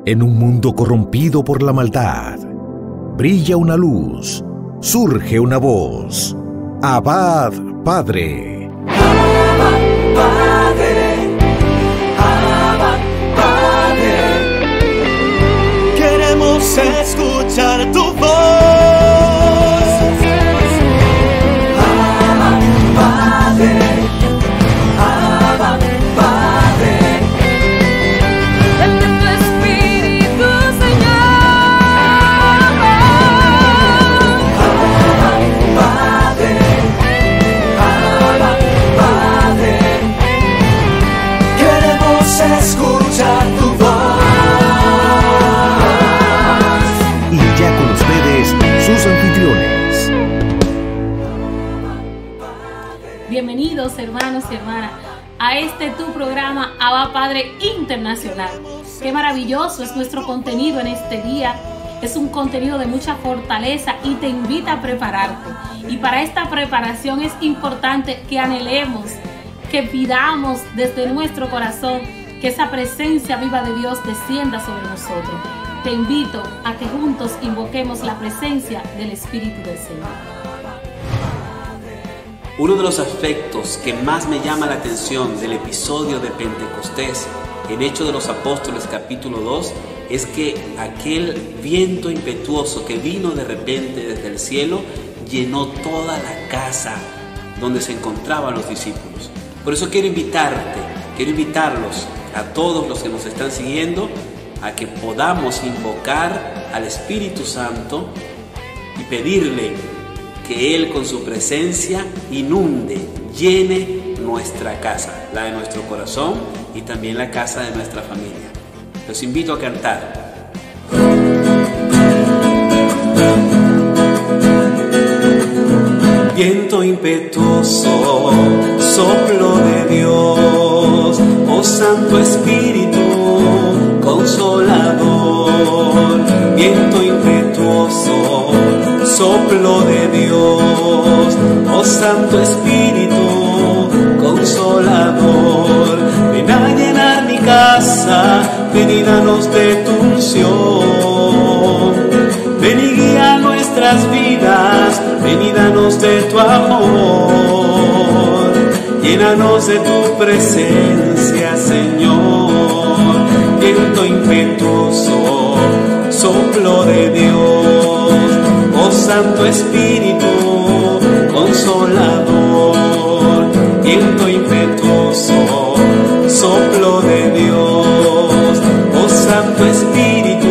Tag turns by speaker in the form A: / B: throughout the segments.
A: En un mundo corrompido por la maldad, brilla una luz, surge una voz. Abba, Padre.
B: Abba, Padre. Abba, Padre. Queremos escuchar tu voz. Abba, Padre. Abba, Padre.
C: Dame tu espíritu, Señor.
B: Abba, Padre. Abba, Padre. Queremos escuchar tu voz.
A: Y ya con ustedes, sus anfitriones.
C: Bienvenidos, hermanos y hermanas, a este tu programa Abba Padre Internacional. Qué maravilloso es nuestro contenido en este día. Es un contenido de mucha fortaleza y te invita a prepararte. Y para esta preparación es importante que anhelemos, que pidamos desde nuestro corazón que esa presencia viva de Dios descienda sobre nosotros. Te invito a que juntos invoquemos la presencia del Espíritu del Señor.
D: Uno de los aspectos que más me llama la atención del episodio de Pentecostés en Hechos de los Apóstoles capítulo 2 es que aquel viento impetuoso que vino de repente desde el cielo llenó toda la casa donde se encontraban los discípulos. Por eso quiero invitarlos a todos los que nos están siguiendo a que podamos invocar al Espíritu Santo y pedirle que Él con su presencia inunde, llene nuestra casa, la de nuestro corazón y también la casa de nuestra familia. Los invito a cantar. Viento impetuoso, soplo de Dios, oh Santo Espíritu Consolador. Viento impetuoso, soplo de Dios, oh Santo Espíritu Consolador. Ven a llenar mi casa, ven y danos de tu unción. Ven y guía nuestras vidas, ven y danos de tu amor. Llénanos de tu presencia, Señor. Viento impetuoso, soplo de Dios, oh Santo Espíritu Consolador. Viento impetuoso, soplo de Dios, oh Santo Espíritu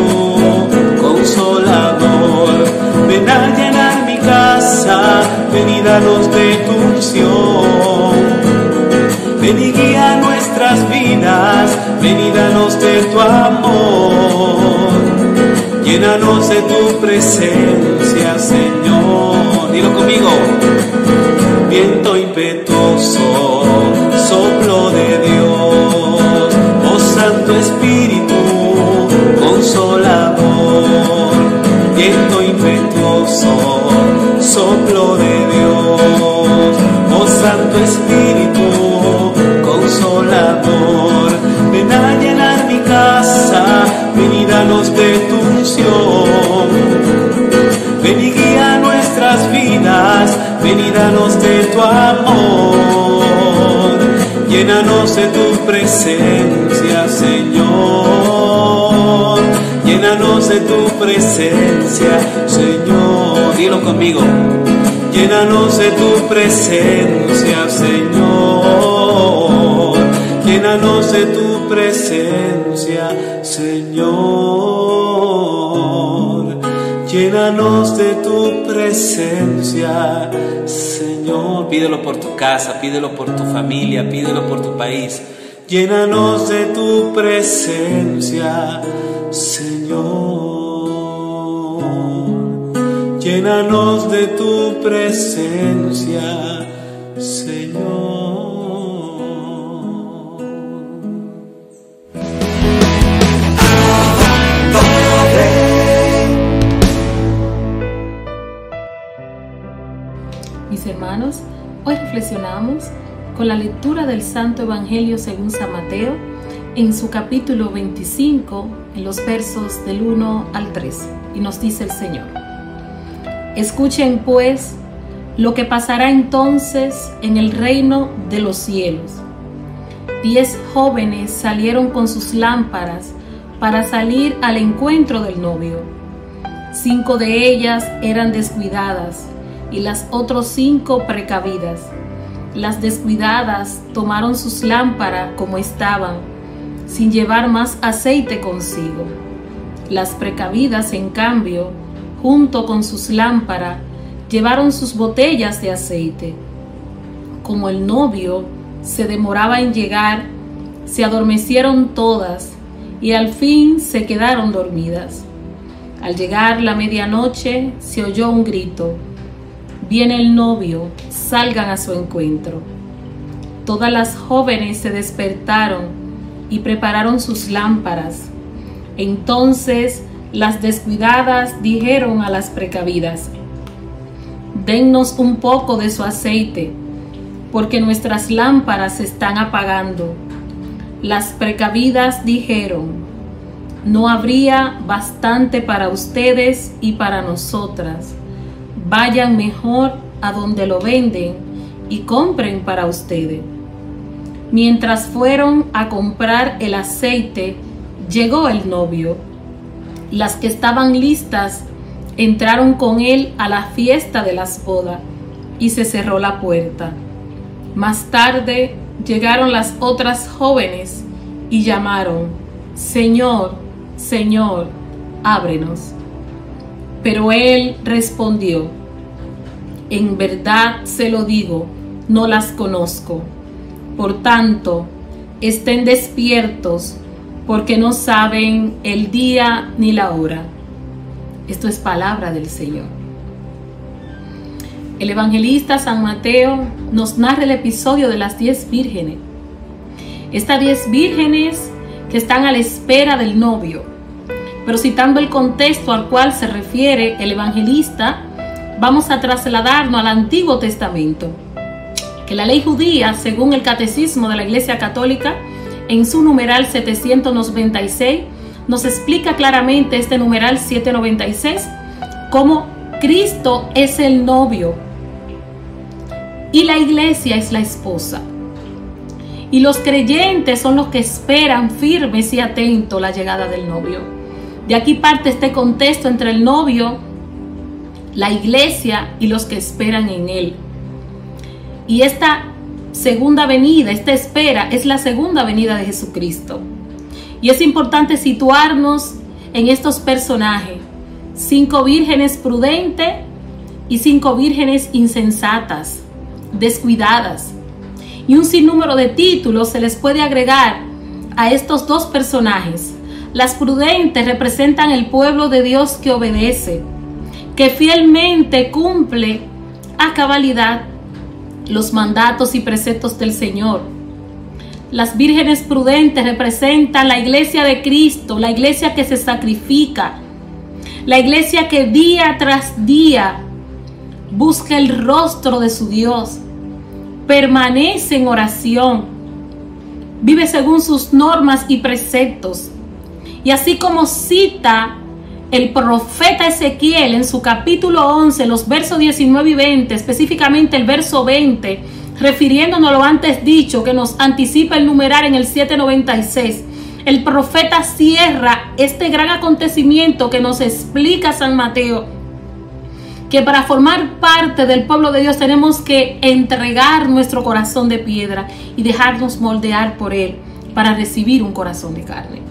D: Consolador. Ven a llenar mi casa, ven y danos de tu unción. Ven y guía nuestras vidas, ven y danos de tu amor. Llénanos de tu presencia, Señor. Dilo conmigo. Viento impetuoso, soplo de Dios, oh Santo Espíritu Consolador. Viento impetuoso, soplo de Dios, oh Santo Espíritu Consolador. Ven a llenar mi casa, ven y danos de tu unción. Ven y guía nuestras vidas, ven y danos de tu amor. Llénanos de tu presencia, Señor. Llénanos de tu presencia, Señor. Dilo conmigo. Llénanos de tu presencia, Señor. Llénanos de tu presencia, Señor. Llénanos de tu presencia, Señor. Pídelo por tu casa, pídelo por tu familia, pídelo por tu país. Llénanos de tu presencia, Señor. Llénanos de tu presencia, Señor.
C: Mis hermanos, hoy reflexionamos con la lectura del Santo Evangelio según San Mateo, en su capítulo 25, en los versos del 1 al 3, y nos dice el Señor: escuchen pues lo que pasará entonces en el reino de los cielos. 10 jóvenes salieron con sus lámparas para salir al encuentro del novio. 5 de ellas eran descuidadas y las otras 5 precavidas. Las descuidadas tomaron sus lámparas como estaban, sin llevar más aceite consigo. Las precavidas, en cambio, junto con sus lámparas, llevaron sus botellas de aceite. Como el novio se demoraba en llegar, se adormecieron todas y al fin se quedaron dormidas. Al llegar la medianoche se oyó un grito: viene el novio, salgan a su encuentro. Todas las jóvenes se despertaron y prepararon sus lámparas. Entonces las descuidadas dijeron a las precavidas: dennos un poco de su aceite, porque nuestras lámparas se están apagando. Las precavidas dijeron: no habría bastante para ustedes y para nosotras. Vayan mejor a donde lo venden y compren para ustedes. Mientras fueron a comprar el aceite, llegó el novio. Las que estaban listas entraron con él a la fiesta de las bodas y se cerró la puerta. Más tarde llegaron las otras jóvenes y llamaron: Señor, Señor, ábrenos. Pero él respondió: en verdad se lo digo, no las conozco. Por tanto, estén despiertos, porque no saben el día ni la hora. Esto es palabra del Señor. El evangelista San Mateo nos narra el episodio de las 10 vírgenes. Estas 10 vírgenes que están a la espera del novio. Pero citando el contexto al cual se refiere el evangelista, vamos a trasladarnos al Antiguo Testamento. Que la ley judía, según el Catecismo de la Iglesia Católica, en su numeral 796, nos explica claramente este numeral 796, cómo Cristo es el novio y la iglesia es la esposa. Y los creyentes son los que esperan firmes y atentos la llegada del novio. De aquí parte este contexto entre el novio, la iglesia y los que esperan en él. Y esta segunda venida, esta espera, es la segunda venida de Jesucristo. Y es importante situarnos en estos personajes: 5 vírgenes prudentes y 5 vírgenes insensatas, descuidadas. Y un sinnúmero de títulos se les puede agregar a estos 2 personajes. Las prudentes representan el pueblo de Dios que obedece, que fielmente cumple a cabalidad los mandatos y preceptos del Señor. Las vírgenes prudentes representan la iglesia de Cristo, la iglesia que se sacrifica, la iglesia que día tras día busca el rostro de su Dios, permanece en oración, vive según sus normas y preceptos. Y así como cita el profeta Ezequiel en su capítulo 11, los versos 19 y 20, específicamente el verso 20, refiriéndonos a lo antes dicho, que nos anticipa el numeral en el 796, el profeta cierra este gran acontecimiento que nos explica San Mateo, que para formar parte del pueblo de Dios tenemos que entregar nuestro corazón de piedra y dejarnos moldear por él para recibir un corazón de carne.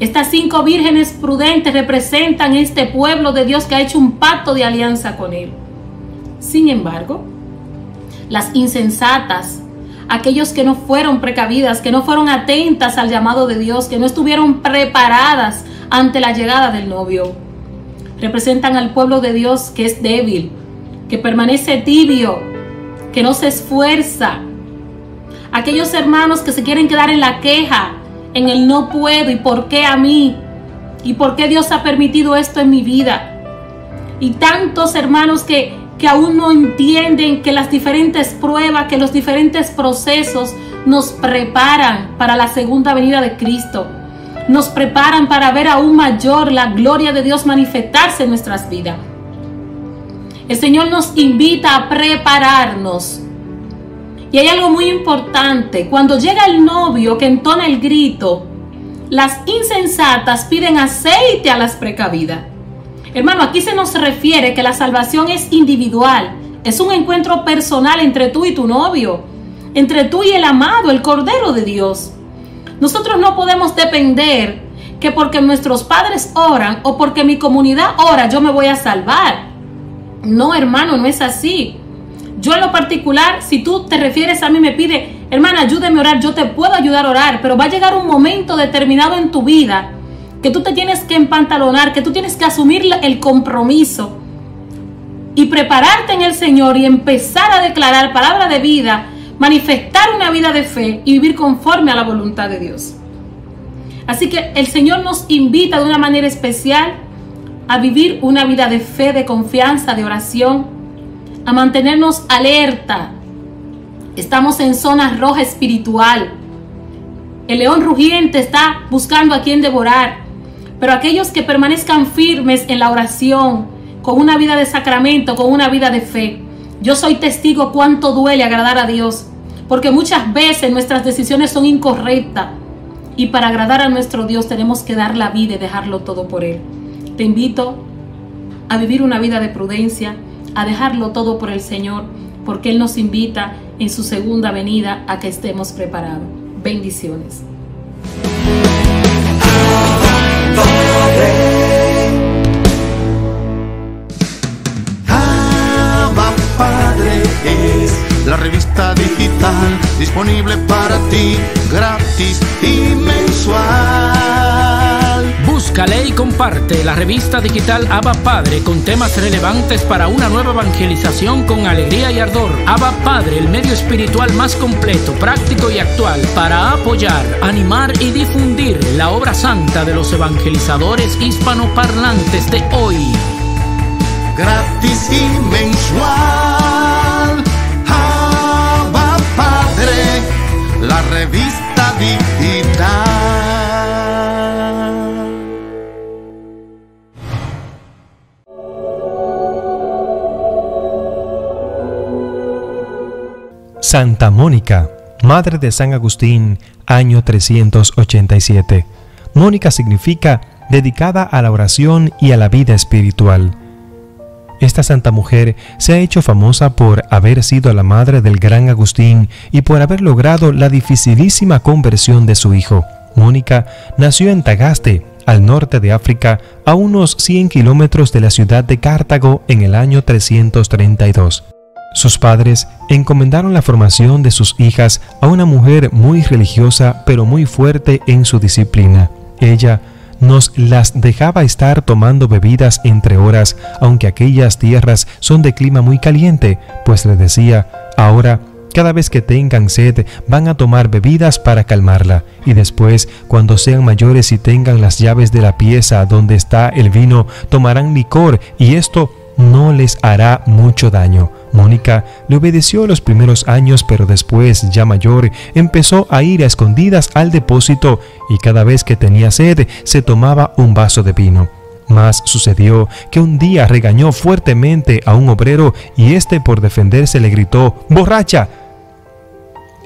C: Estas 5 vírgenes prudentes representan este pueblo de Dios que ha hecho un pacto de alianza con él. Sin embargo, las insensatas, aquellos que no fueron precavidas, que no fueron atentas al llamado de Dios, que no estuvieron preparadas ante la llegada del novio, representan al pueblo de Dios que es débil, que permanece tibio, que no se esfuerza. Aquellos hermanos que se quieren quedar en la queja, en el no puedo, y por qué a mí, y por qué Dios ha permitido esto en mi vida. Y tantos hermanos que aún no entienden que las diferentes pruebas, que los diferentes procesos nos preparan para la segunda venida de Cristo. Nos preparan para ver aún mayor la gloria de Dios manifestarse en nuestras vidas. El Señor nos invita a prepararnos. Y hay algo muy importante. Cuando llega el novio que entona el grito, las insensatas piden aceite a las precavidas. Hermano, aquí se nos refiere que la salvación es individual. Es un encuentro personal entre tú y tu novio, entre tú y el amado, el Cordero de Dios. Nosotros no podemos depender que porque nuestros padres oran o porque mi comunidad ora, yo me voy a salvar. No, hermano, no es así. Yo en lo particular, si tú te refieres a mí, me pide, hermana, ayúdeme a orar, yo te puedo ayudar a orar, pero va a llegar un momento determinado en tu vida que tú te tienes que empantalonar, que tú tienes que asumir el compromiso y prepararte en el Señor y empezar a declarar palabra de vida, manifestar una vida de fe y vivir conforme a la voluntad de Dios. Así que el Señor nos invita de una manera especial a vivir una vida de fe, de confianza, de oración, a mantenernos alerta. Estamos en zona roja espiritual. El león rugiente está buscando a quien devorar, pero aquellos que permanezcan firmes en la oración, con una vida de sacramento, con una vida de fe, yo soy testigo cuánto duele agradar a Dios, porque muchas veces nuestras decisiones son incorrectas y para agradar a nuestro Dios tenemos que dar la vida y dejarlo todo por Él. Te invito a vivir una vida de prudencia, a dejarlo todo por el Señor, porque Él nos invita en su segunda venida a que estemos preparados. Bendiciones.
E: Abba Padre es la revista digital disponible para ti, gratis y mensual.
F: Búscale y comparte la revista digital Abba Padre con temas relevantes para una nueva evangelización con alegría y ardor. Abba Padre, el medio espiritual más completo, práctico y actual para apoyar, animar y difundir la obra santa de los evangelizadores hispanoparlantes de hoy.
E: Gratis y mensual. Abba Padre, la revista digital.
G: Santa Mónica, Madre de San Agustín, año 387. Mónica significa dedicada a la oración y a la vida espiritual. Esta santa mujer se ha hecho famosa por haber sido la madre del gran Agustín y por haber logrado la dificilísima conversión de su hijo. Mónica nació en Tagaste, al norte de África, a unos 100 kilómetros de la ciudad de Cartago en el año 332. Sus padres encomendaron la formación de sus hijas a una mujer muy religiosa pero muy fuerte en su disciplina. Ella nos las dejaba estar tomando bebidas entre horas, aunque aquellas tierras son de clima muy caliente, pues le decía, ahora cada vez que tengan sed van a tomar bebidas para calmarla, y después, cuando sean mayores y tengan las llaves de la pieza donde está el vino, tomarán licor, y esto no les hará mucho daño. Mónica le obedeció los primeros años, pero después, ya mayor, empezó a ir a escondidas al depósito y cada vez que tenía sed se tomaba un vaso de vino. Mas sucedió que un día regañó fuertemente a un obrero y éste, por defenderse, le gritó «¡Borracha!».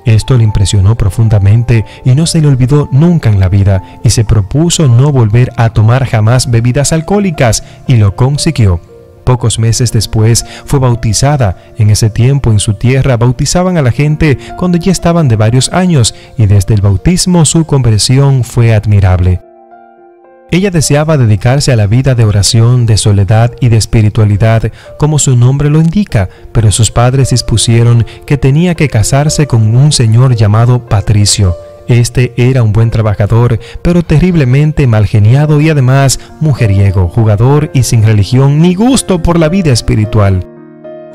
G: Esto le impresionó profundamente y no se le olvidó nunca en la vida, y se propuso no volver a tomar jamás bebidas alcohólicas, y lo consiguió. Pocos meses después fue bautizada. En ese tiempo en su tierra bautizaban a la gente cuando ya estaban de varios años, y desde el bautismo su conversión fue admirable. Ella deseaba dedicarse a la vida de oración, de soledad y de espiritualidad, como su nombre lo indica, pero sus padres dispusieron que tenía que casarse con un señor llamado Patricio. Este era un buen trabajador, pero terriblemente malgeniado y además mujeriego, jugador y sin religión ni gusto por la vida espiritual.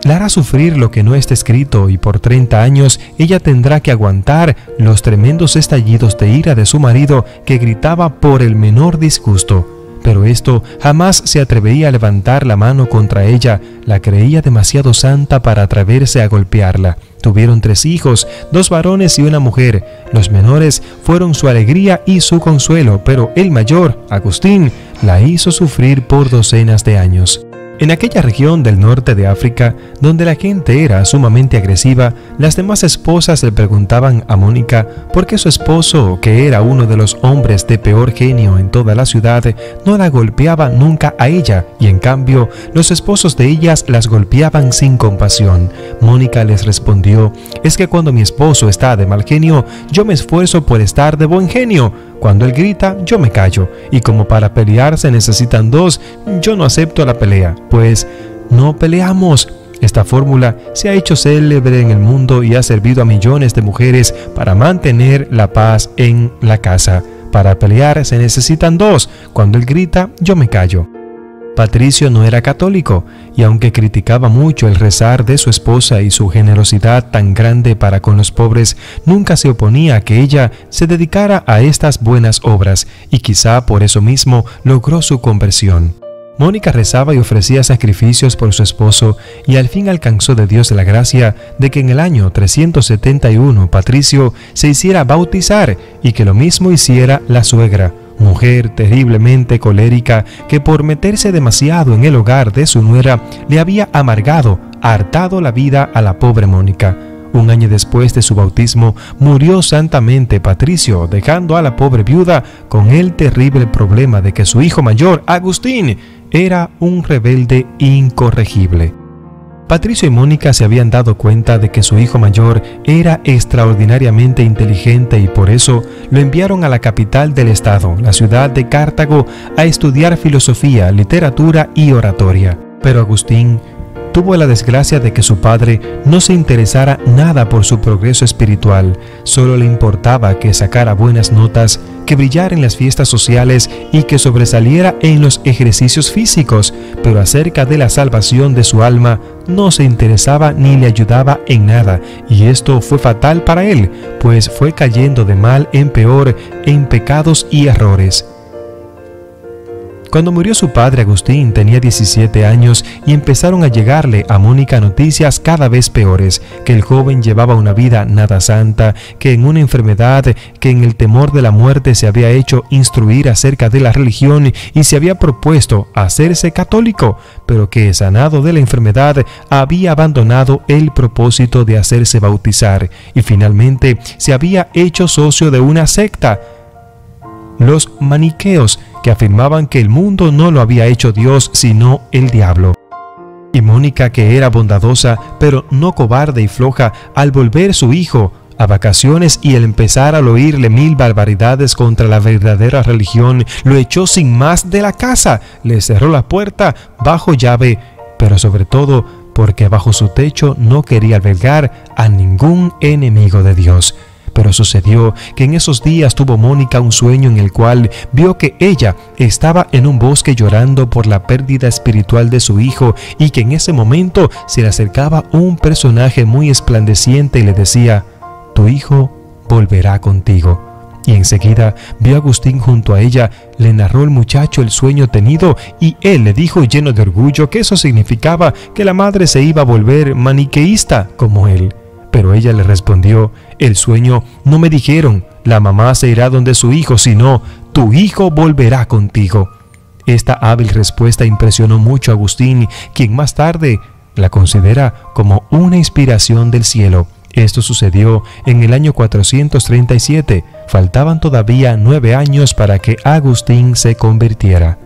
G: La hará sufrir lo que no está escrito, y por 30 años ella tendrá que aguantar los tremendos estallidos de ira de su marido, que gritaba por el menor disgusto. pero esto jamás se atrevía a levantar la mano contra ella, la creía demasiado santa para atreverse a golpearla. Tuvieron 3 hijos, 2 varones y una mujer. Los menores fueron su alegría y su consuelo, pero el mayor, Agustín, la hizo sufrir por docenas de años. En aquella región del norte de África, donde la gente era sumamente agresiva, las demás esposas le preguntaban a Mónica por qué su esposo, que era uno de los hombres de peor genio en toda la ciudad, no la golpeaba nunca a ella, y en cambio los esposos de ellas las golpeaban sin compasión. Mónica les respondió: es que cuando mi esposo está de mal genio, yo me esfuerzo por estar de buen genio. Cuando él grita, yo me callo, y como para pelear se necesitan 2, yo no acepto la pelea, pues no peleamos. Esta fórmula se ha hecho célebre en el mundo y ha servido a millones de mujeres para mantener la paz en la casa. Para pelear se necesitan 2, cuando él grita, yo me callo. Patricio no era católico, y aunque criticaba mucho el rezar de su esposa y su generosidad tan grande para con los pobres, nunca se oponía a que ella se dedicara a estas buenas obras, y quizá por eso mismo logró su conversión. Mónica rezaba y ofrecía sacrificios por su esposo, y al fin alcanzó de Dios la gracia de que en el año 371 Patricio se hiciera bautizar, y que lo mismo hiciera la suegra, mujer terriblemente colérica que por meterse demasiado en el hogar de su nuera le había hartado la vida a la pobre Mónica. Un año después de su bautismo murió santamente Patricio, dejando a la pobre viuda con el terrible problema de que su hijo mayor, Agustín, era un rebelde incorregible. Patricio y Mónica se habían dado cuenta de que su hijo mayor era extraordinariamente inteligente y por eso lo enviaron a la capital del estado, la ciudad de Cartago, a estudiar filosofía, literatura y oratoria. Pero Agustín tuvo la desgracia de que su padre no se interesara nada por su progreso espiritual, solo le importaba que sacara buenas notas, que brillara en las fiestas sociales y que sobresaliera en los ejercicios físicos, pero acerca de la salvación de su alma no se interesaba ni le ayudaba en nada, y esto fue fatal para él, pues fue cayendo de mal en peor en pecados y errores. Cuando murió su padre, Agustín tenía 17 años y empezaron a llegarle a Mónica noticias cada vez peores, que el joven llevaba una vida nada santa, que en una enfermedad, que en el temor de la muerte se había hecho instruir acerca de la religión y se había propuesto hacerse católico, pero que sanado de la enfermedad había abandonado el propósito de hacerse bautizar y finalmente se había hecho socio de una secta, los maniqueos, que afirmaban que el mundo no lo había hecho Dios sino el diablo. Y Mónica, que era bondadosa pero no cobarde y floja, al volver su hijo a vacaciones y al empezar al oírle 1000 barbaridades contra la verdadera religión, lo echó sin más de la casa, le cerró la puerta bajo llave, pero sobre todo porque bajo su techo no quería albergar a ningún enemigo de Dios. Pero sucedió que en esos días tuvo Mónica un sueño en el cual vio que ella estaba en un bosque llorando por la pérdida espiritual de su hijo y que en ese momento se le acercaba un personaje muy esplandeciente y le decía: tu hijo volverá contigo. Y enseguida vio a Agustín junto a ella, le narró el muchacho el sueño tenido y él le dijo lleno de orgullo que eso significaba que la madre se iba a volver maniqueísta como él. Pero ella le respondió: el sueño no me dijeron, la mamá se irá donde su hijo, sino tu hijo volverá contigo. Esta hábil respuesta impresionó mucho a Agustín, quien más tarde la considera como una inspiración del cielo. Esto sucedió en el año 437. Faltaban todavía 9 años para que Agustín se convirtiera.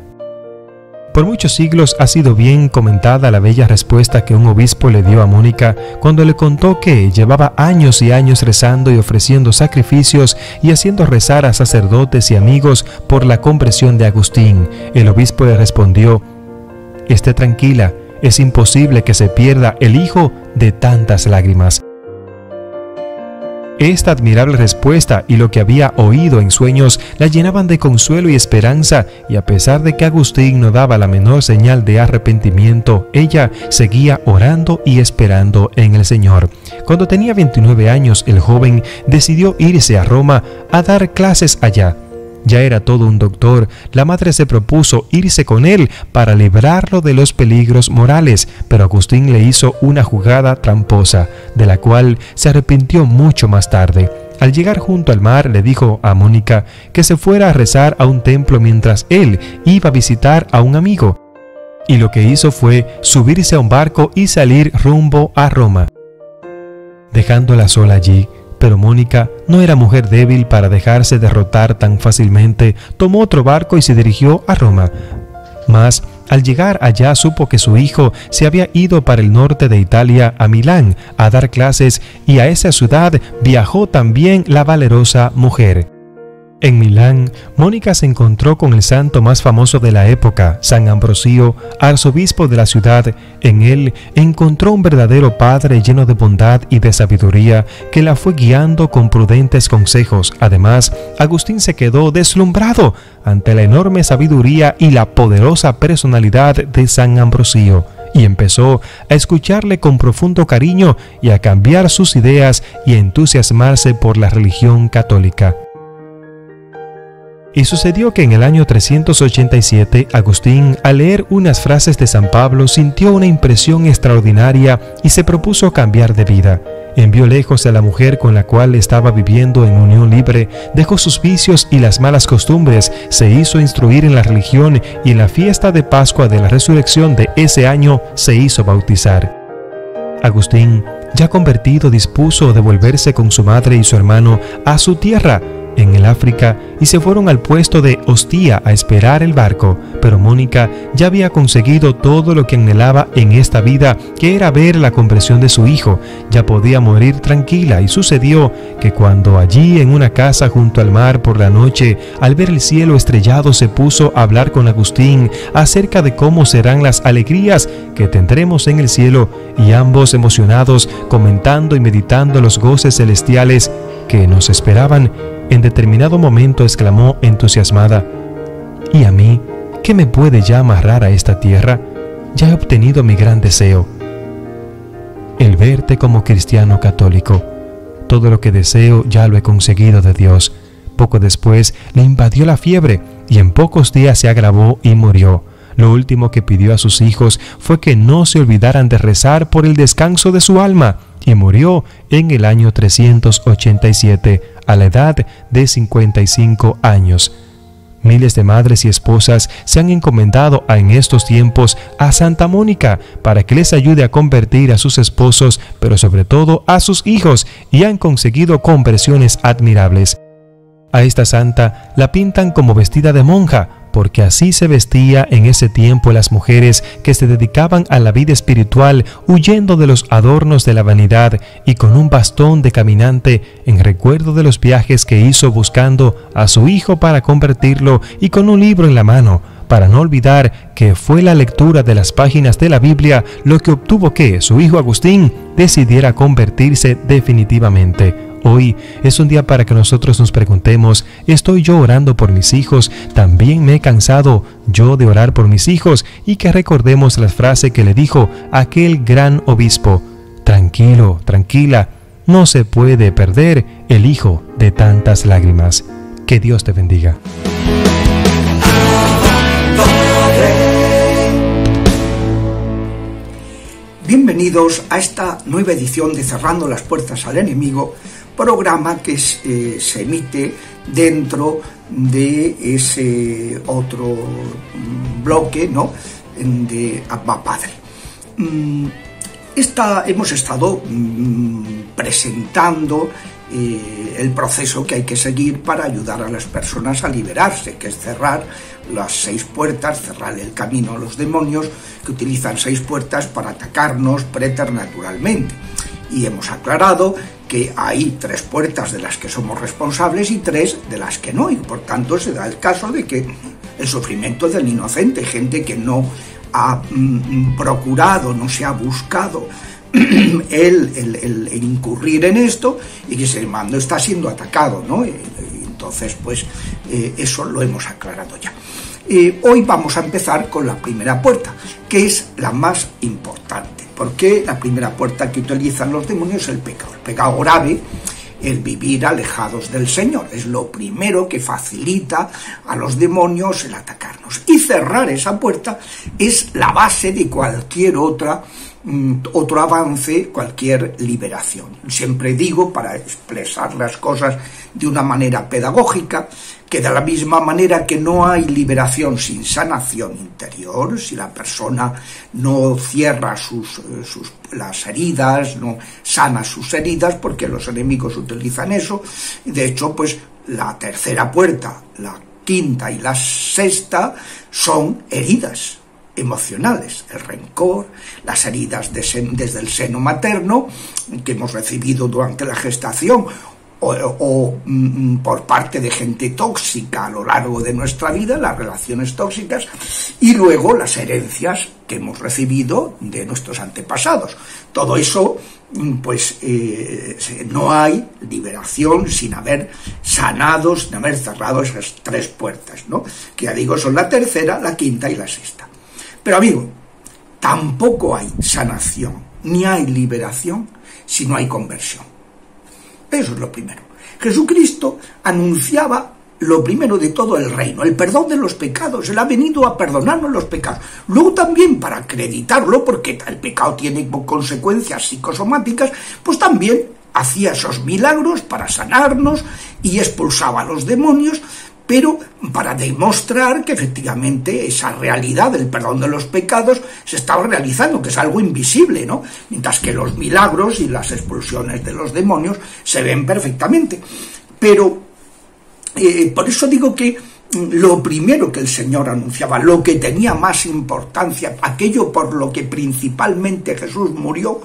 G: Por muchos siglos ha sido bien comentada la bella respuesta que un obispo le dio a Mónica cuando le contó que llevaba años y años rezando y ofreciendo sacrificios y haciendo rezar a sacerdotes y amigos por la conversión de Agustín. El obispo le respondió: esté tranquila, es imposible que se pierda el hijo de tantas lágrimas. Esta admirable respuesta y lo que había oído en sueños la llenaban de consuelo y esperanza, y a pesar de que Agustín no daba la menor señal de arrepentimiento, ella seguía orando y esperando en el Señor. Cuando tenía 29 años, el joven decidió irse a Roma a dar clases allá. Ya era todo un doctor. La madre se propuso irse con él para librarlo de los peligros morales, pero Agustín le hizo una jugada tramposa, de la cual se arrepintió mucho más tarde. Al llegar junto al mar, le dijo a Mónica que se fuera a rezar a un templo mientras él iba a visitar a un amigo. Y lo que hizo fue subirse a un barco y salir rumbo a Roma, dejándola sola allí. Pero Mónica no era mujer débil para dejarse derrotar tan fácilmente. Tomó otro barco y se dirigió a Roma. Mas, al llegar allá supo que su hijo se había ido para el norte de Italia, a Milán, a dar clases, y a esa ciudad viajó también la valerosa mujer. En Milán, Mónica se encontró con el santo más famoso de la época, San Ambrosio, arzobispo de la ciudad. En él encontró un verdadero padre lleno de bondad y de sabiduría que la fue guiando con prudentes consejos. Además, Agustín se quedó deslumbrado ante la enorme sabiduría y la poderosa personalidad de San Ambrosio, y empezó a escucharle con profundo cariño y a cambiar sus ideas y a entusiasmarse por la religión católica. Y sucedió que en el año 387, Agustín, al leer unas frases de San Pablo, sintió una impresión extraordinaria y se propuso cambiar de vida. Envió lejos a la mujer con la cual estaba viviendo en unión libre, dejó sus vicios y las malas costumbres, se hizo instruir en la religión y en la fiesta de Pascua de la Resurrección de ese año se hizo bautizar. Agustín, ya convertido, dispuso devolverse con su madre y su hermano a su tierra, en el África, y se fueron al puesto de Ostia a esperar el barco. Pero Mónica ya había conseguido todo lo que anhelaba en esta vida, que era ver la conversión de su hijo. Ya podía morir tranquila, y sucedió que cuando allí en una casa junto al mar por la noche, al ver el cielo estrellado, se puso a hablar con Agustín acerca de cómo serán las alegrías que tendremos en el cielo, y ambos emocionados, comentando y meditando los goces celestiales que nos esperaban, en determinado momento exclamó entusiasmada: ¿y a mí qué me puede ya amarrar a esta tierra? Ya he obtenido mi gran deseo, el verte como cristiano católico. Todo lo que deseo ya lo he conseguido de Dios. Poco después le invadió la fiebre y en pocos días se agravó y murió. Lo último que pidió a sus hijos fue que no se olvidaran de rezar por el descanso de su alma, y murió en el año 387, a la edad de 55 años. Miles de madres y esposas se han encomendado en estos tiempos a Santa Mónica para que les ayude a convertir a sus esposos, pero sobre todo a sus hijos, y han conseguido conversiones admirables. A esta santa la pintan como vestida de monja, porque así se vestía en ese tiempo las mujeres que se dedicaban a la vida espiritual, huyendo de los adornos de la vanidad, y con un bastón de caminante en recuerdo de los viajes que hizo buscando a su hijo para convertirlo, y con un libro en la mano, para no olvidar que fue la lectura de las páginas de la Biblia lo que obtuvo que su hijo Agustín decidiera convertirse definitivamente. Hoy es un día para que nosotros nos preguntemos: ¿estoy yo orando por mis hijos? ¿También me he cansado yo de orar por mis hijos? Y que recordemos la frase que le dijo aquel gran obispo: tranquilo, tranquila, no se puede perder el hijo de tantas lágrimas. Que Dios te bendiga.
H: Bienvenidos a esta nueva edición de Cerrando las Puertas al Enemigo, programa que se emite dentro de ese otro bloque, ¿no?, de Abba Padre. Hemos estado presentando el proceso que hay que seguir para ayudar a las personas a liberarse, que es cerrar las 6 puertas, cerrar el camino a los demonios que utilizan 6 puertas para atacarnos preternaturalmente. Y hemos aclarado que hay 3 puertas de las que somos responsables y 3 de las que no, y por tanto se da el caso de que el sufrimiento del inocente, gente que no ha procurado, no se ha buscado el incurrir en esto, y que sin embargo está siendo atacado, ¿no? Entonces, pues eso lo hemos aclarado ya. Hoy vamos a empezar con la primera puerta, que es la más importante, porque la primera puerta que utilizan los demonios es el pecado grave, el vivir alejados del Señor. Es lo primero que facilita a los demonios el atacarnos. Y cerrar esa puerta es la base de cualquier otro avance, cualquier liberación. Siempre digo, para expresar las cosas de una manera pedagógica, que de la misma manera que no hay liberación sin sanación interior, si la persona no cierra las heridas, no sana sus heridas, porque los enemigos utilizan eso. De hecho, pues la tercera puerta, la quinta y la sexta son heridas emocionales, el rencor, las heridas desde el seno materno que hemos recibido durante la gestación o por parte de gente tóxica a lo largo de nuestra vida, las relaciones tóxicas, y luego las herencias que hemos recibido de nuestros antepasados. Todo eso, pues no hay liberación sin haber sanado, sin haber cerrado esas tres puertas, ¿no? Que ya digo, son la tercera, la quinta y la sexta. Pero amigo, tampoco hay sanación, ni hay liberación si no hay conversión. Eso es lo primero. Jesucristo anunciaba lo primero de todo el reino, el perdón de los pecados. Él ha venido a perdonarnos los pecados. Luego también, para acreditarlo, porque el pecado tiene consecuencias psicosomáticas, pues también hacía esos milagros para sanarnos y expulsaba a los demonios, pero para demostrar que efectivamente esa realidad del perdón de los pecados se estaba realizando, que es algo invisible, ¿no? Mientras que los milagros y las expulsiones de los demonios se ven perfectamente. Pero por eso digo que lo primero que el Señor anunciaba, lo que tenía más importancia, aquello por lo que principalmente Jesús murió,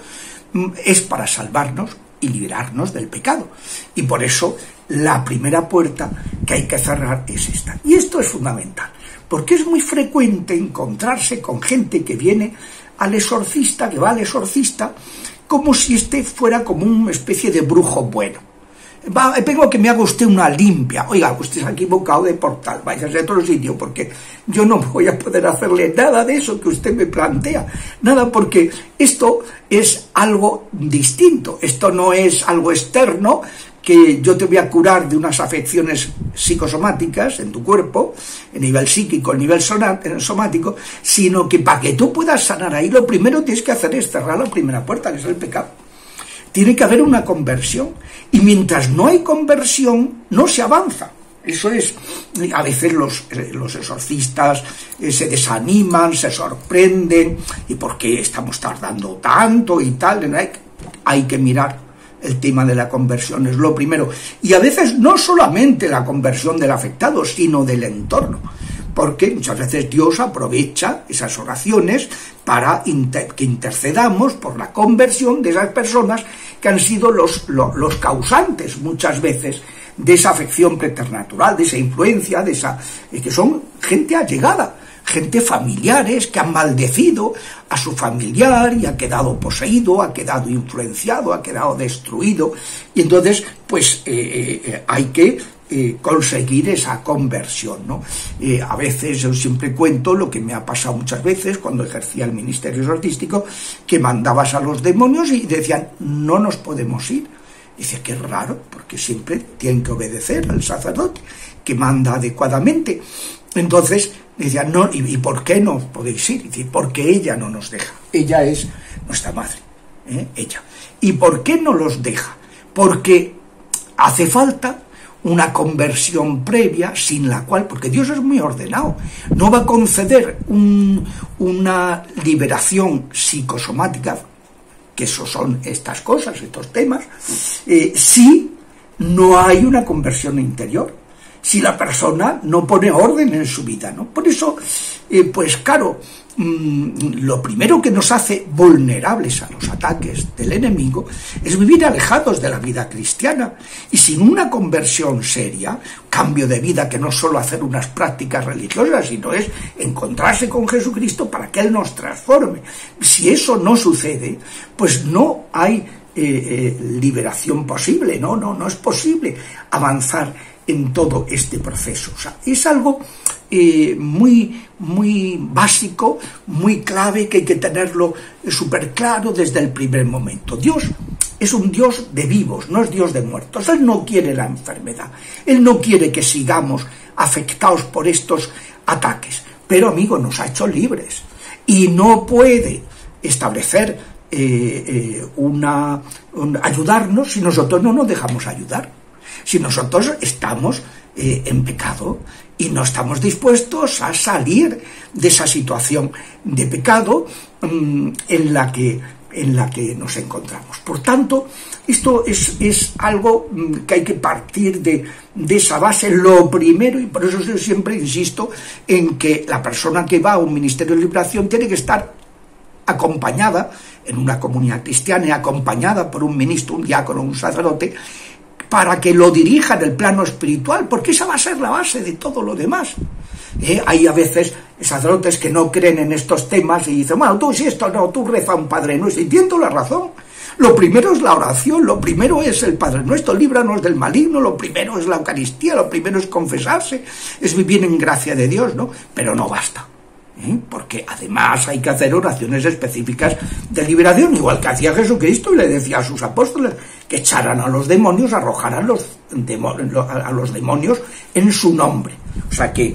H: es para salvarnos y liberarnos del pecado. Y por eso la primera puerta que hay que cerrar es esta. Y esto es fundamental, porque es muy frecuente encontrarse con gente que viene al exorcista, que va al exorcista, como si este fuera como una especie de brujo bueno. Vengo a que me haga usted una limpia. Oiga, usted se ha equivocado de portal, váyase a otro sitio, porque yo no voy a poder hacerle nada de eso que usted me plantea. Nada, porque esto es algo distinto. Esto no es algo externo, que yo te voy a curar de unas afecciones psicosomáticas en tu cuerpo, a nivel psíquico, a nivel somático, sino que para que tú puedas sanar ahí, lo primero que tienes que hacer es cerrar la primera puerta, que es el pecado. Tiene que haber una conversión, y mientras no hay conversión, no se avanza. Eso es, a veces los exorcistas se desaniman, se sorprenden, ¿y por qué estamos tardando tanto y tal? Hay que mirar. El tema de la conversión es lo primero. Y a veces no solamente la conversión del afectado, sino del entorno. Porque muchas veces Dios aprovecha esas oraciones para que intercedamos por la conversión de esas personas que han sido los causantes muchas veces de esa afección preternatural, de esa influencia, que son gente allegada, gente familiares que han maldecido a su familiar y ha quedado poseído, ha quedado influenciado, ha quedado destruido. Y entonces, pues hay que conseguir esa conversión, ¿no? A veces yo siempre cuento lo que me ha pasado muchas veces cuando ejercía el ministerio exorcístico, que mandabas a los demonios y decían, no nos podemos ir. Dice, qué raro, porque siempre tienen que obedecer al sacerdote, que manda adecuadamente. Entonces decían, no, ¿y por qué no podéis ir? Dice, porque ella no nos deja. Ella es nuestra madre, ella. ¿Y por qué no los deja? Porque hace falta una conversión previa, sin la cual, porque Dios es muy ordenado, no va a conceder una liberación psicosomática, que eso son estas cosas, estos temas, si no hay una conversión interior, si la persona no pone orden en su vida, ¿no? Por eso, pues claro, lo primero que nos hace vulnerables a los ataques del enemigo es vivir alejados de la vida cristiana y sin una conversión seria, cambio de vida que no es solo hacer unas prácticas religiosas, sino es encontrarse con Jesucristo para que Él nos transforme. Si eso no sucede, pues no hay liberación posible, no es posible avanzar en todo este proceso. O sea, es algo muy básico, muy clave, que hay que tenerlo súper claro desde el primer momento. Dios es un Dios de vivos, no es Dios de muertos. Él no quiere la enfermedad, Él no quiere que sigamos afectados por estos ataques. Pero, amigo, nos ha hecho libres y no puede establecer ayudarnos si nosotros no nos dejamos ayudar. Si nosotros estamos en pecado y no estamos dispuestos a salir de esa situación de pecado en la que nos encontramos. Por tanto, esto es algo que hay que partir de esa base. Lo primero, y por eso yo siempre insisto en que la persona que va a un ministerio de liberación tiene que estar acompañada en una comunidad cristiana y acompañada por un ministro, un diácono, un sacerdote, para que lo dirija en el plano espiritual, porque esa va a ser la base de todo lo demás. Hay a veces sacerdotes que no creen en estos temas y dicen, bueno, tú si esto no, tú reza un Padre Nuestro. Y entiendo la razón. Lo primero es la oración, lo primero es el Padre Nuestro, líbranos del maligno, lo primero es la Eucaristía, lo primero es confesarse, es vivir en gracia de Dios, ¿no? Pero no basta. Porque además hay que hacer oraciones específicas de liberación, igual que hacía Jesucristo y le decía a sus apóstoles que echaran a los demonios, arrojaran a los demonios en su nombre. O sea que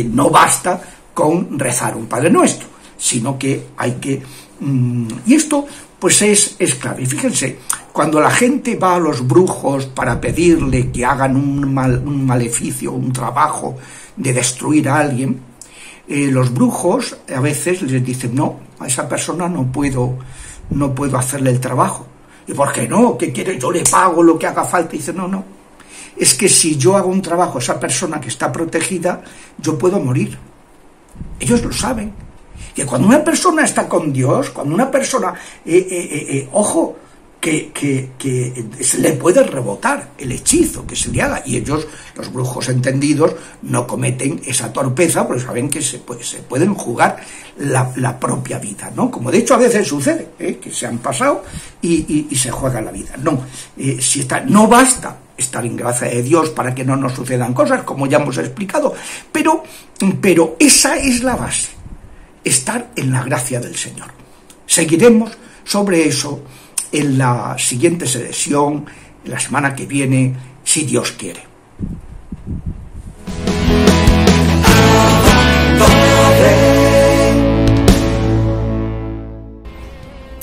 H: no basta con rezar un Padre Nuestro, sino que hay que... y esto pues es clave. Y fíjense, cuando la gente va a los brujos para pedirle que hagan un maleficio, un trabajo de destruir a alguien, los brujos a veces les dicen, no, a esa persona no puedo hacerle el trabajo. ¿Y por qué no? ¿Qué quiere? Yo le pago lo que haga falta. Y dice, no, es que si yo hago un trabajo a esa persona que está protegida, yo puedo morir. Ellos lo saben. Que cuando una persona está con Dios, cuando una persona, ojo, que se le puede rebotar el hechizo que se le haga, y ellos, los brujos entendidos, no cometen esa torpeza porque saben que se pueden jugar la propia vida, ¿no? Como de hecho a veces sucede, que se han pasado y se juega la vida. No, no basta estar en gracia de Dios para que no nos sucedan cosas, como ya hemos explicado, pero esa es la base, estar en la gracia del Señor. Seguiremos sobre eso en la siguiente sesión, la semana que viene, si Dios quiere.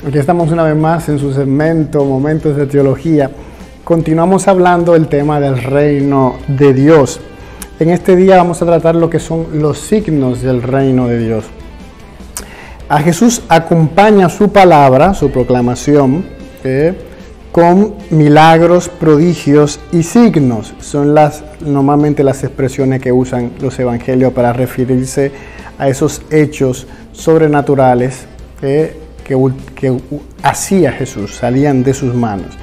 I: Aquí estamos una vez más en su segmento Momentos de Teología. Continuamos hablando del tema del reino de Dios. En este día vamos a tratar lo que son los signos del reino de Dios. A Jesús acompaña su palabra, su proclamación, con milagros, prodigios y signos. Son normalmente las expresiones que usan los evangelios para referirse a esos hechos sobrenaturales que hacía Jesús, salían de sus manos,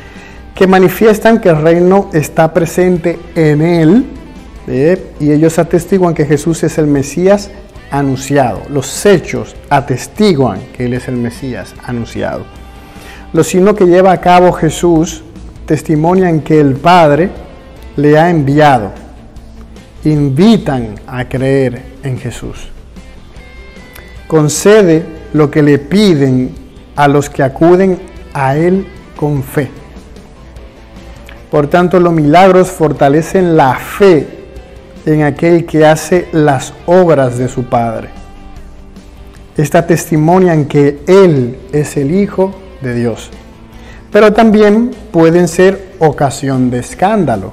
I: que manifiestan que el reino está presente en él, y ellos atestiguan que Jesús es el Mesías anunciado. Los hechos atestiguan que Él es el Mesías anunciado. Los signos que lleva a cabo Jesús testimonian que el Padre le ha enviado, invitan a creer en Jesús. Concede lo que le piden a los que acuden a Él con fe. Por tanto, los milagros fortalecen la fe en aquel que hace las obras de su Padre. Esta testimonian que Él es el Hijo de Dios, pero también pueden ser ocasión de escándalo,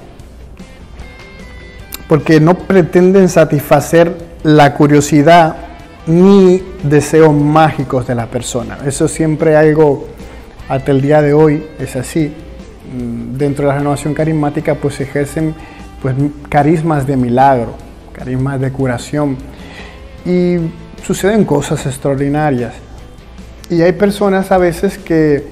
I: porque no pretenden satisfacer la curiosidad ni deseos mágicos de la persona. Eso siempre algo, hasta el día de hoy es así. Dentro de la renovación carismática pues ejercen carismas de milagro, carismas de curación, y suceden cosas extraordinarias. Y hay personas a veces que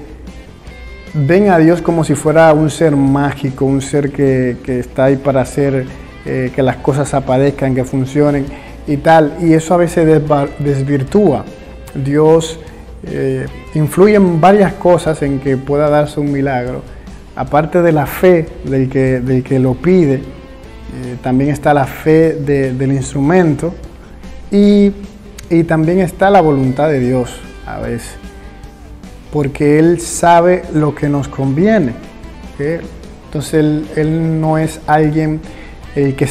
I: ven a Dios como si fuera un ser mágico, un ser que está ahí para hacer que las cosas aparezcan, que funcionen y tal, y eso a veces desvirtúa. Dios influye en varias cosas en que pueda darse un milagro. Aparte de la fe del que lo pide, también está la fe del instrumento y también está la voluntad de Dios a veces. porque Él sabe lo que nos conviene. ¿Okay? Entonces él no es alguien el que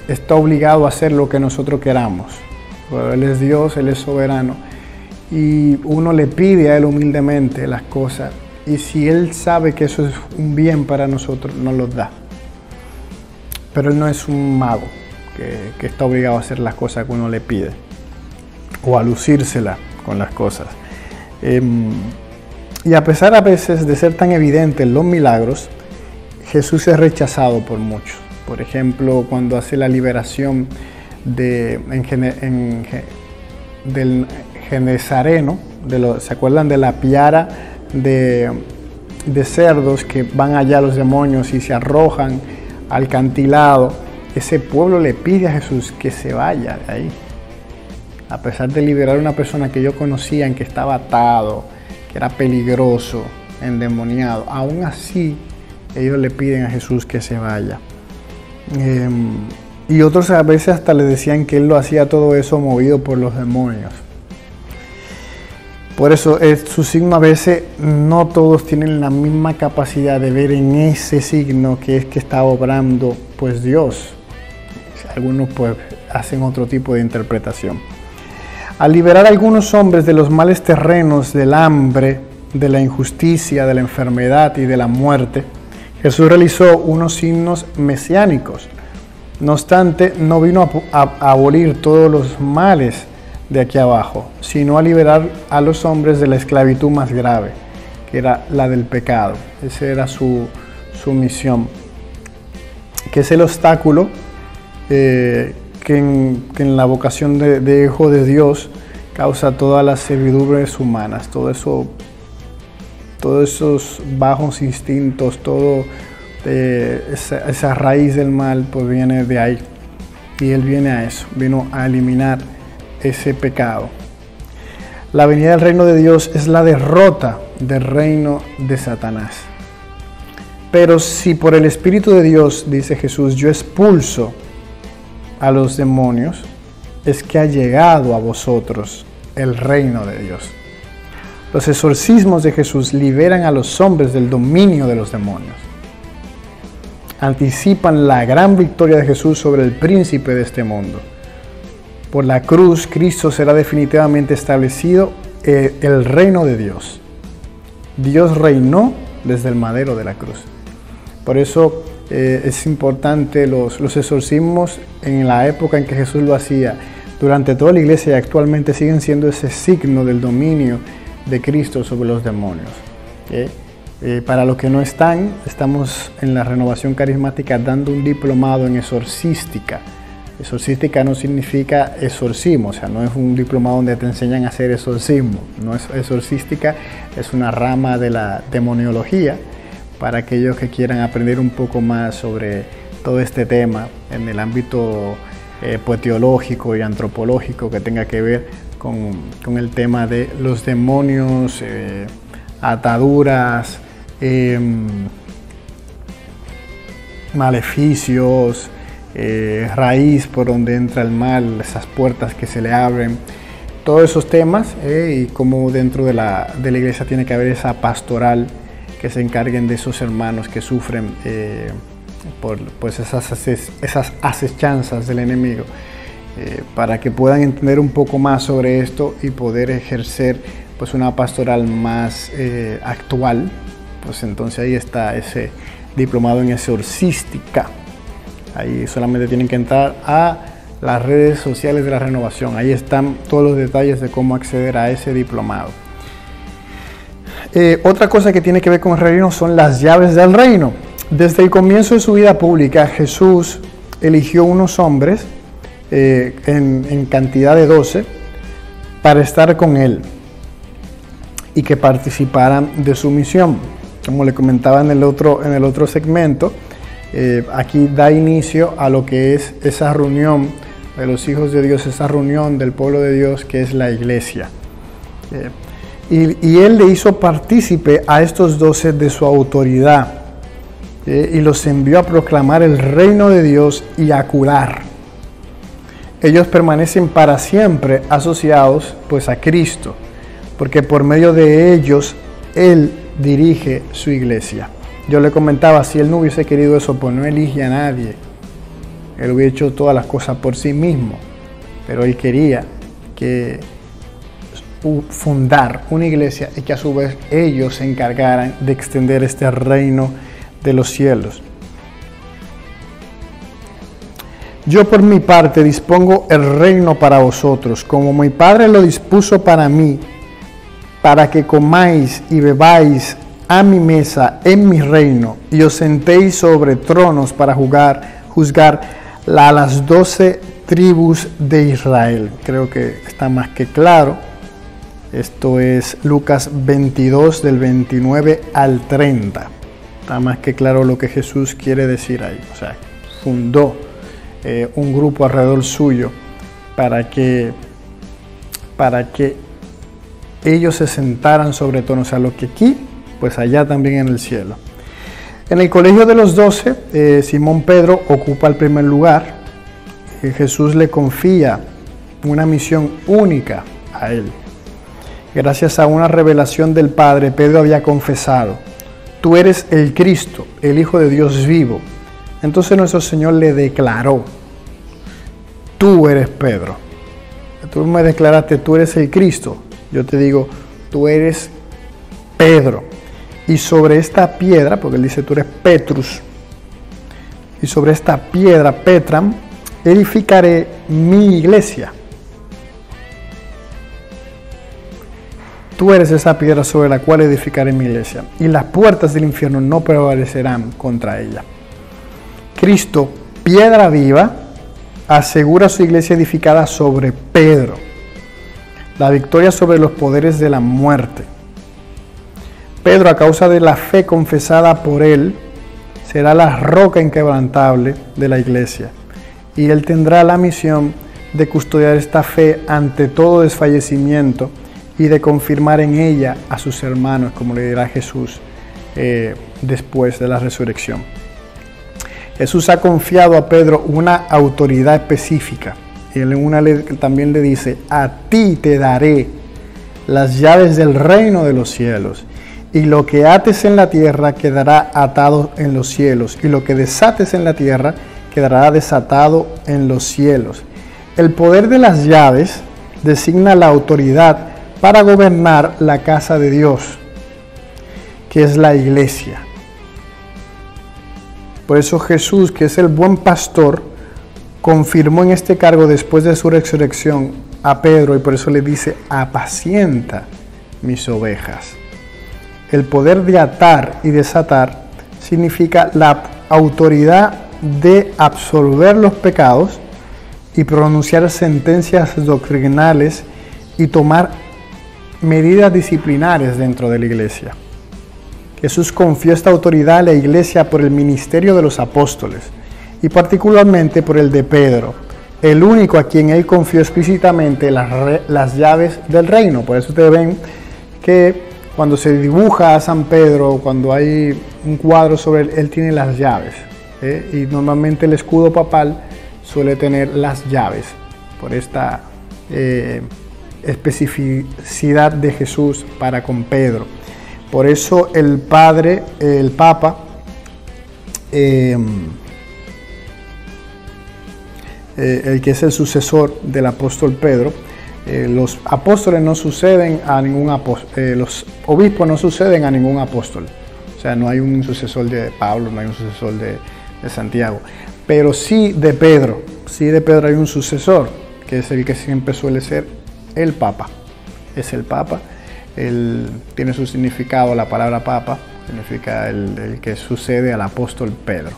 I: está obligado a hacer lo que nosotros queramos. Pero Él es Dios, Él es soberano. Y uno le pide a Él humildemente las cosas. Y si Él sabe que eso es un bien para nosotros, nos lo da. Pero Él no es un mago que está obligado a hacer las cosas que uno le pide. O a lucírsela con las cosas. Y a pesar a veces de ser tan evidentes los milagros, Jesús es rechazado por muchos. Por ejemplo, cuando hace la liberación del Genesareno, ¿se acuerdan de la piara de cerdos que van allá los demonios y se arrojan al acantilado? Ese pueblo le pide a Jesús que se vaya de ahí. A pesar de liberar a una persona que ellos conocían, que estaba atado, que era peligroso, endemoniado, aún así ellos le piden a Jesús que se vaya. Y otros a veces hasta le decían que Él lo hacía todo eso movido por los demonios. Por eso su signo a veces no todos tienen la misma capacidad de ver en ese signo que es que está obrando pues Dios. Algunos pues hacen otro tipo de interpretación. Al liberar a algunos hombres de los males terrenos, del hambre, de la injusticia, de la enfermedad y de la muerte, Jesús realizó unos signos mesiánicos. No obstante, no vino a abolir todos los males de aquí abajo, sino a liberar a los hombres de la esclavitud más grave, que era la del pecado. Esa era su misión, que es el obstáculo que en la vocación de hijo de Dios causa todas las servidumbres humanas, todos esos bajos instintos, esa raíz del mal pues viene de ahí. Y Él viene a eso, vino a eliminar ese pecado. La venida del reino de Dios es la derrota del reino de Satanás. Pero si por el Espíritu de Dios, dice Jesús, yo expulso a los demonios, es que ha llegado a vosotros el reino de Dios. Los exorcismos de Jesús liberan a los hombres del dominio de los demonios. Anticipan la gran victoria de Jesús sobre el príncipe de este mundo. Por la cruz, Cristo será definitivamente establecido el reino de Dios. Dios reinó desde el madero de la cruz. Por eso es importante los exorcismos en la época en que Jesús lo hacía. Durante toda la iglesia y actualmente siguen siendo ese signo del dominio de Cristo sobre los demonios. Para los que no estamos en la renovación carismática dando un diplomado en exorcística. Exorcística no significa exorcismo, o sea, no es un diplomado donde te enseñan a hacer exorcismo. No es exorcística, es una rama de la demoniología para aquellos que quieran aprender un poco más sobre todo este tema en el ámbito pues, teológico y antropológico que tenga que ver con el tema de los demonios, ataduras, maleficios, raíz por donde entra el mal, esas puertas que se le abren, todos esos temas y cómo dentro de la iglesia tiene que haber esa pastoral que se encarguen de esos hermanos que sufren por pues esas acechanzas del enemigo, para que puedan entender un poco más sobre esto y poder ejercer pues una pastoral más actual. Pues entonces ahí está ese diplomado en exorcística. Ahí solamente tienen que entrar a las redes sociales de la renovación. Ahí están todos los detalles de cómo acceder a ese diplomado. Otra cosa que tiene que ver con el reino son las llaves del reino. Desde el comienzo de su vida pública, Jesús eligió unos hombres en cantidad de 12 para estar con Él y que participaran de su misión. Como le comentaba en el otro segmento, aquí da inicio a lo que es esa reunión de los hijos de Dios, esa reunión del pueblo de Dios que es la iglesia. Y Él le hizo partícipe a estos 12 de su autoridad y los envió a proclamar el reino de Dios y a curar. Ellos permanecen para siempre asociados pues a Cristo, porque por medio de ellos Él dirige su iglesia. Yo le comentaba, si Él no hubiese querido eso, pues no elige a nadie. Él hubiera hecho todas las cosas por sí mismo. Pero Él quería que fundar una iglesia y que a su vez ellos se encargaran de extender este reino de los cielos. Yo por mi parte dispongo el reino para vosotros, como mi Padre lo dispuso para mí, para que comáis y bebáis a mi mesa en mi reino, y os sentéis sobre tronos para juzgar a las 12 tribus de Israel. Creo que está más que claro. Esto es Lucas 22 del 29 al 30. Está más que claro lo que Jesús quiere decir ahí. O sea, fundó un grupo alrededor suyo para que ellos se sentaran sobre todo, o sea, lo que aquí, pues allá también en el cielo. En el colegio de los 12, Simón Pedro ocupa el primer lugar. Jesús le confía una misión única a él. Gracias a una revelación del Padre, Pedro había confesado: tú eres el Cristo, el Hijo de Dios vivo. Entonces nuestro Señor le declaró: tú eres Pedro. Tú me declaraste, tú eres el Cristo. Yo te digo, tú eres Pedro. Y sobre esta piedra, porque él dice, tú eres Petrus, y sobre esta piedra, Petram, edificaré mi iglesia. Tú eres esa piedra sobre la cual edificaré mi iglesia, y las puertas del infierno no prevalecerán contra ella. Cristo, piedra viva, asegura su iglesia edificada sobre Pedro, la victoria sobre los poderes de la muerte. Pedro, a causa de la fe confesada por él, será la roca inquebrantable de la iglesia, y él tendrá la misión de custodiar esta fe ante todo desfallecimiento y de confirmar en ella a sus hermanos, como le dirá Jesús después de la resurrección. Jesús ha confiado a Pedro una autoridad específica, y él también le dice: a ti te daré las llaves del reino de los cielos, y lo que ates en la tierra quedará atado en los cielos, y lo que desates en la tierra quedará desatado en los cielos. El poder de las llaves designa la autoridad para gobernar la casa de Dios, que es la iglesia. Por eso Jesús, que es el buen pastor, confirmó en este cargo después de su resurrección a Pedro, y por eso le dice: apacienta mis ovejas. El poder de atar y desatar significa la autoridad de absolver los pecados y pronunciar sentencias doctrinales y tomar medidas disciplinarias dentro de la iglesia. Jesús confió esta autoridad a la iglesia por el ministerio de los apóstoles y particularmente por el de Pedro, el único a quien él confió explícitamente las llaves del reino. Por eso ustedes ven que cuando se dibuja a San Pedro, cuando hay un cuadro sobre él tiene las llaves, y normalmente el escudo papal suele tener las llaves por esta especificidad de Jesús para con Pedro. Por eso el Papa, el que es el sucesor del apóstol Pedro, los apóstoles no suceden a ningún apóstol, los obispos no suceden a ningún apóstol. O sea, no hay un sucesor de Pablo, no hay un sucesor de Santiago, pero sí de Pedro hay un sucesor, que es el que siempre suele ser el Papa. Es el Papa, él tiene su significado, la palabra Papa significa el que sucede al apóstol Pedro.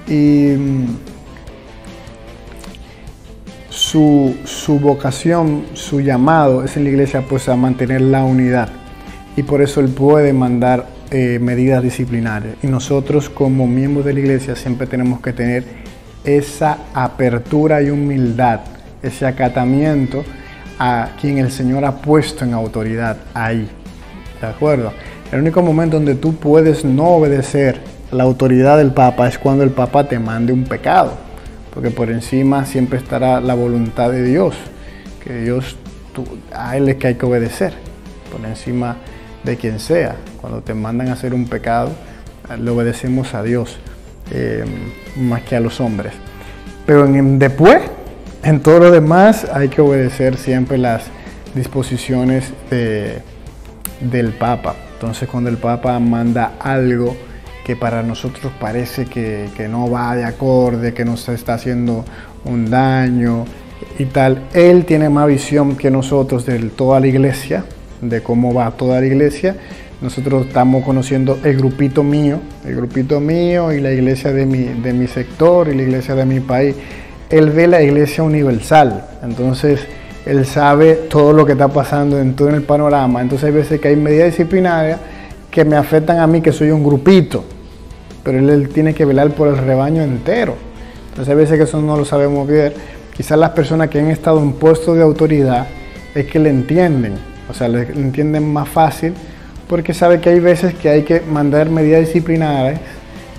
I: Y su vocación, su llamado es en la iglesia pues a mantener la unidad, y por eso él puede mandar medidas disciplinarias, y nosotros como miembros de la iglesia siempre tenemos que tener esa apertura y humildad, ese acatamiento a quien el Señor ha puesto en autoridad ahí, ¿de acuerdo? El único momento donde tú puedes no obedecer a la autoridad del Papa es cuando el Papa te mande un pecado, porque por encima siempre estará la voluntad de Dios, que Dios, a Él es que hay que obedecer, por encima de quien sea. Cuando te mandan a hacer un pecado, le obedecemos a Dios más que a los hombres. Pero después, en todo lo demás, hay que obedecer siempre las disposiciones del Papa. Entonces, cuando el Papa manda algo que para nosotros parece que no va de acorde, que nos está haciendo un daño y tal, él tiene más visión que nosotros de toda la iglesia, de cómo va toda la iglesia. Nosotros estamos conociendo el grupito mío y la iglesia de mi sector y la iglesia de mi país. Él ve la iglesia universal, entonces él sabe todo lo que está pasando en todo el panorama. Entonces hay veces que hay medidas disciplinarias que me afectan a mí, que soy un grupito, pero él tiene que velar por el rebaño entero. Entonces hay veces que eso no lo sabemos ver. Quizás las personas que han estado en puestos de autoridad es que le entienden, o sea, le entienden más fácil, porque sabe que hay veces que hay que mandar medidas disciplinarias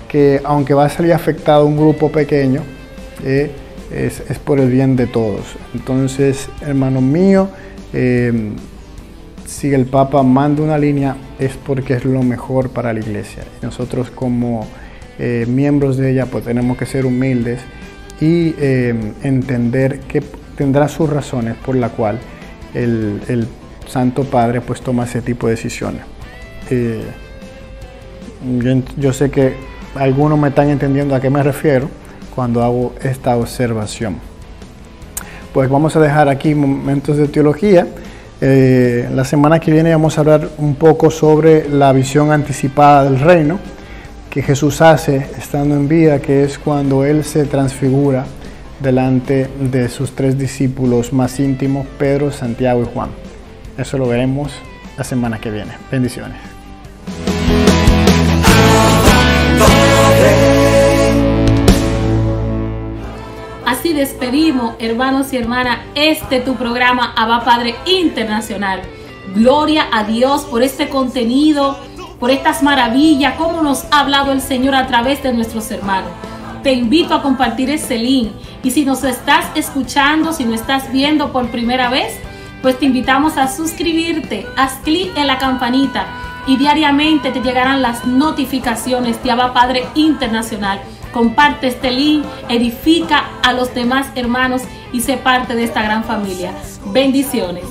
I: que, aunque va a salir afectado un grupo pequeño, es por el bien de todos. Entonces, hermanos míos, si el Papa manda una línea es porque es lo mejor para la iglesia. Y nosotros como miembros de ella pues tenemos que ser humildes y entender que tendrá sus razones por la cual el Santo Padre pues toma ese tipo de decisiones. Yo sé que algunos me están entendiendo a qué me refiero cuando hago esta observación. Pues vamos a dejar aquí momentos de teología. La semana que viene vamos a hablar un poco sobre la visión anticipada del reino que Jesús hace estando en vida, que es cuando Él se transfigura delante de sus 3 discípulos más íntimos, Pedro, Santiago y Juan. Eso lo veremos la semana que viene. Bendiciones.
C: Así despedimos, hermanos y hermanas, tu programa Abba Padre Internacional. Gloria a Dios por este contenido, por estas maravillas, cómo nos ha hablado el Señor a través de nuestros hermanos. Te invito a compartir ese link, y si nos estás escuchando, si nos estás viendo por primera vez, pues te invitamos a suscribirte, haz clic en la campanita y diariamente te llegarán las notificaciones de Abba Padre Internacional. Comparte este link, edifica a los demás hermanos y sé parte de esta gran familia. Bendiciones.